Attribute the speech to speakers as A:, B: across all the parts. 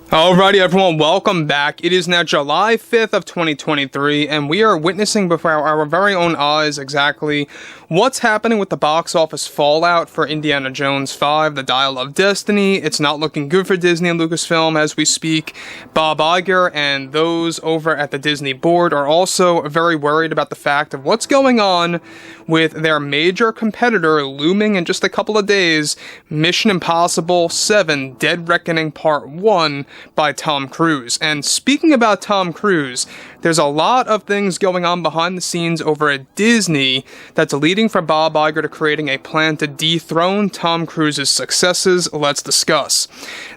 A: Alrighty everyone, welcome back. It is now July 5th of 2023, and we are witnessing before our very own eyes exactly what's happening with the box office fallout for Indiana Jones 5, The Dial of Destiny. It's not looking good for Disney and Lucasfilm as we speak. Bob Iger and those over at the Disney board are also very worried about the fact of what's going on with their major competitor looming in just a couple of days, Mission Impossible 7 Dead Reckoning Part 1 by Tom Cruise. And speaking about Tom Cruise, there's a lot of things going on behind the scenes over at Disney that's leading for Bob Iger to creating a plan to dethrone Tom Cruise's successes. Let's discuss.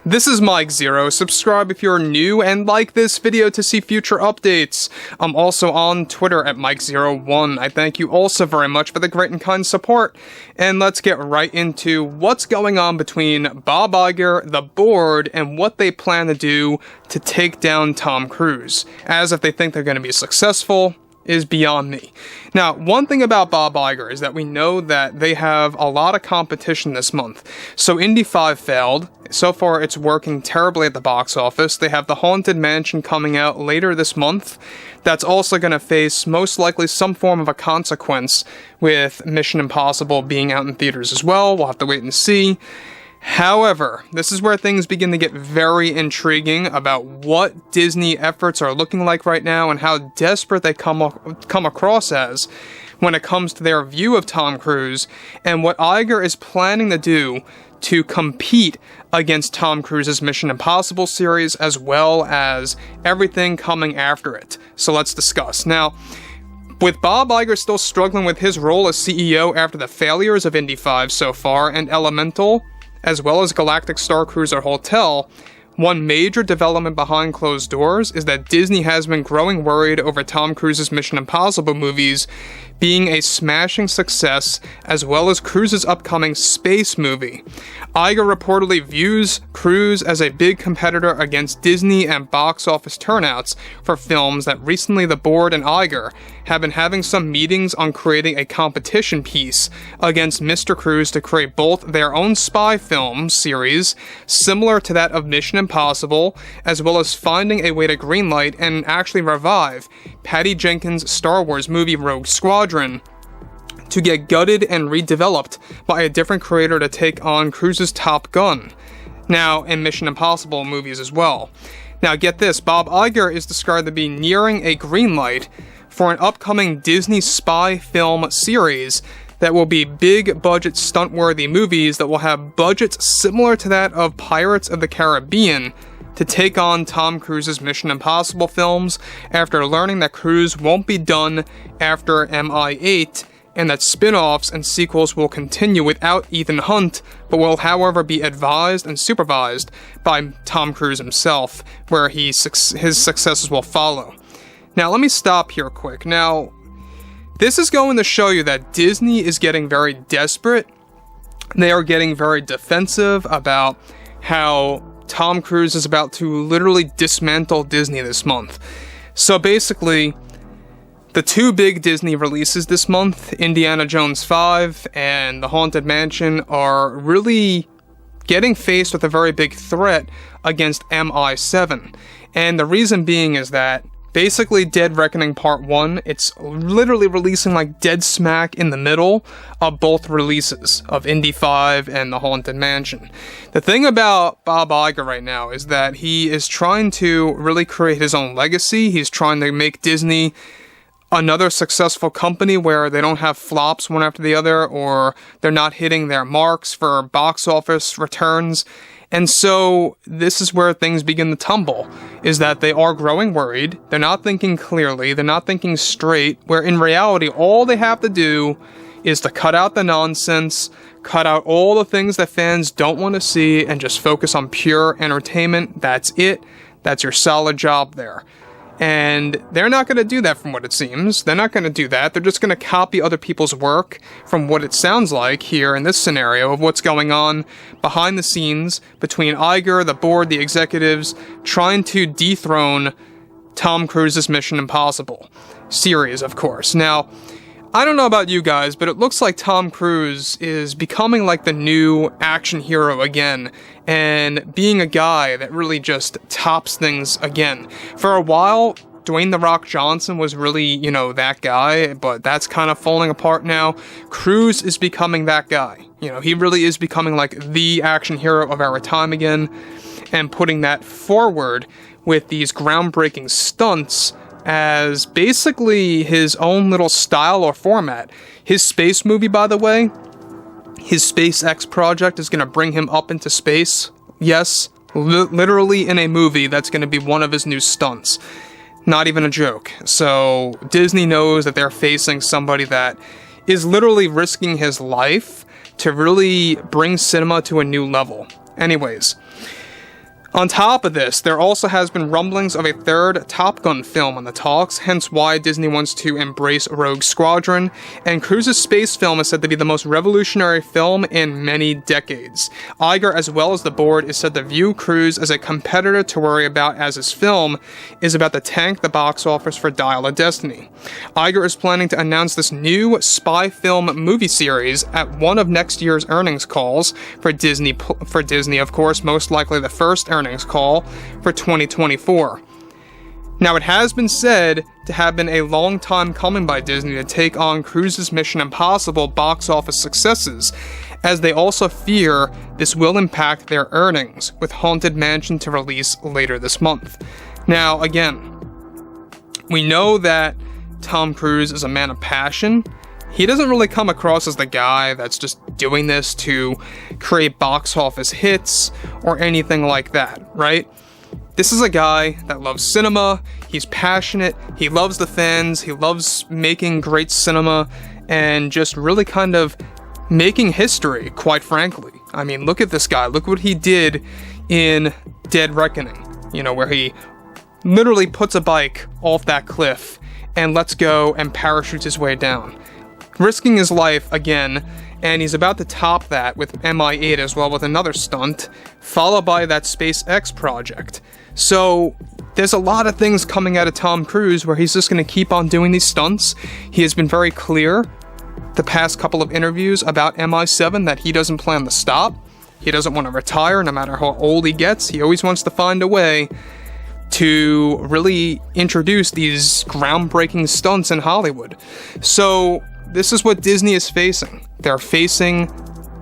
A: This is Mike Zero. Subscribe if you're new and like this video to see future updates. I'm also on Twitter at Mike01. I thank you also very much for the great and kind support. And let's get right into what's going on between Bob Iger, the board, and what they plan to do to take down Tom Cruise. As if they think they're going to be successful is beyond me. Now, one thing about Bob Iger is that we know that they have a lot of competition this month. So Indy 5 failed. So far, it's working terribly at the box office. They have The Haunted Mansion coming out later this month. That's also going to face most likely some form of a consequence with Mission Impossible being out in theaters as well. We'll have to wait and see. However, this is where things begin to get very intriguing about what Disney efforts are looking like right now and how desperate they come across as when it comes to their view of Tom Cruise and what Iger is planning to do to compete against Tom Cruise's Mission Impossible series as well as everything coming after it. So let's discuss. Now, with Bob Iger still struggling with his role as CEO after the failures of Indy 5 so far and Elemental, as well as Galactic Star Cruiser Hotel, one major development behind closed doors is that Disney has been growing worried over Tom Cruise's Mission Impossible movies being a smashing success, as well as Cruise's upcoming space movie. Iger reportedly views Cruise as a big competitor against Disney and box office turnouts for films that recently the board and Iger have been having some meetings on creating a competition piece against Mr. Cruise to create both their own spy film series, similar to that of Mission Impossible, as well as finding a way to greenlight and actually revive Patty Jenkins' Star Wars movie Rogue Squadron to get gutted and redeveloped by a different creator to take on Cruise's Top Gun, now in Mission Impossible movies as well. Now get this, Bob Iger is described to be nearing a green light for an upcoming Disney spy film series that will be big budget stunt-worthy movies that will have budgets similar to that of Pirates of the Caribbean to take on Tom Cruise's Mission Impossible films after learning that Cruise won't be done after MI8 and that spin-offs and sequels will continue without Ethan Hunt, but will however be advised and supervised by Tom Cruise himself, where his successes will follow. Now let me stop here quick. Now, this is going to show you that Disney is getting very desperate. They are getting very defensive about how Tom Cruise is about to literally dismantle Disney this month. So basically, the two big Disney releases this month, Indiana Jones 5 and The Haunted Mansion, are really getting faced with a very big threat against MI7. And the reason being is that basically Dead Reckoning Part 1, it's literally releasing like dead smack in the middle of both releases of Indy 5 and The Haunted Mansion. The thing about Bob Iger right now is that he is trying to really create his own legacy. He's trying to make Disney another successful company where they don't have flops one after the other, or they're not hitting their marks for box office returns. And so this is where things begin to tumble, is that they are growing worried, they're not thinking clearly, they're not thinking straight, where in reality all they have to do is to cut out the nonsense, cut out all the things that fans don't want to see, and just focus on pure entertainment. That's it. That's your solid job there. And they're not going to do that from what it seems. They're not going to do that. They're just going to copy other people's work from what it sounds like here in this scenario of what's going on behind the scenes between Iger, the board, the executives, trying to dethrone Tom Cruise's Mission Impossible series, of course. Now, I don't know about you guys, but it looks like Tom Cruise is becoming like the new action hero again, and being a guy that really just tops things again. For a while, Dwayne "The Rock" Johnson was really, you know, that guy, but that's kind of falling apart now. Cruise is becoming that guy. You know, he really is becoming like the action hero of our time again, and putting that forward with these groundbreaking stunts as basically his own little style or format. His space movie, by the way, his SpaceX project is going to bring him up into space. Yes, literally in a movie, that's going to be one of his new stunts. Not even a joke. So Disney knows that they're facing somebody that is literally risking his life to really bring cinema to a new level. Anyways, on top of this, there also has been rumblings of a third Top Gun film on the talks, hence why Disney wants to embrace Rogue Squadron, and Cruise's space film is said to be the most revolutionary film in many decades. Iger, as well as the board, is said to view Cruise as a competitor to worry about, as his film is about to tank the box office for Dial of Destiny. Iger is planning to announce this new spy film movie series at one of next year's earnings calls for Disney, of course, most likely the first earnings call for 2024. Now, it has been said to have been a long time coming by Disney to take on Cruise's Mission Impossible box office successes, as they also fear this will impact their earnings, with Haunted Mansion to release later this month. Now, again, we know that Tom Cruise is a man of passion. He doesn't really come across as the guy that's just doing this to create box office hits or anything like that, right? This is a guy that loves cinema, he's passionate, he loves the fans, he loves making great cinema, and just really kind of making history, quite frankly. I mean, look at this guy, look what he did in Dead Reckoning, you know, where he literally puts a bike off that cliff and lets go and parachutes his way down, risking his life again, and he's about to top that with MI8 as well, with another stunt, followed by that SpaceX project. So there's a lot of things coming out of Tom Cruise where he's just going to keep on doing these stunts. He has been very clear the past couple of interviews about MI7 that he doesn't plan to stop. He doesn't want to retire no matter how old he gets. He always wants to find a way to really introduce these groundbreaking stunts in Hollywood. So this is what Disney is facing. They're facing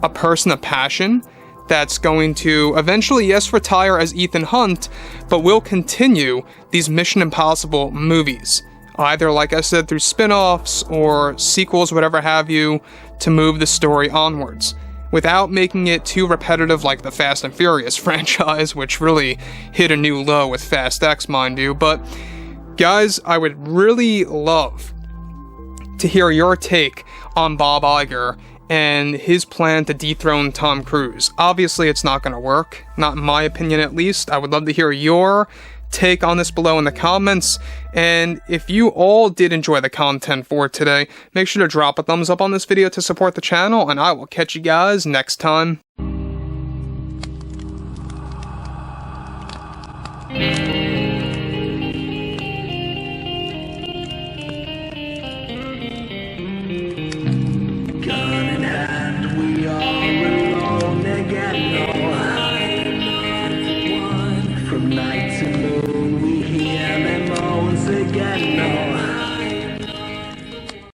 A: a person of passion that's going to eventually, yes, retire as Ethan Hunt, but will continue these Mission Impossible movies. Either, like I said, through spin-offs or sequels, whatever have you, to move the story onwards, without making it too repetitive like the Fast and Furious franchise, which really hit a new low with Fast X, mind you. But guys, I would really love to hear your take on Bob Iger and his plan to dethrone Tom Cruise. Obviously, it's not going to work, not in my opinion at least. I would love to hear your take on this below in the comments, and if you all did enjoy the content for today, make sure to drop a thumbs up on this video to support the channel, and I will catch you guys next time.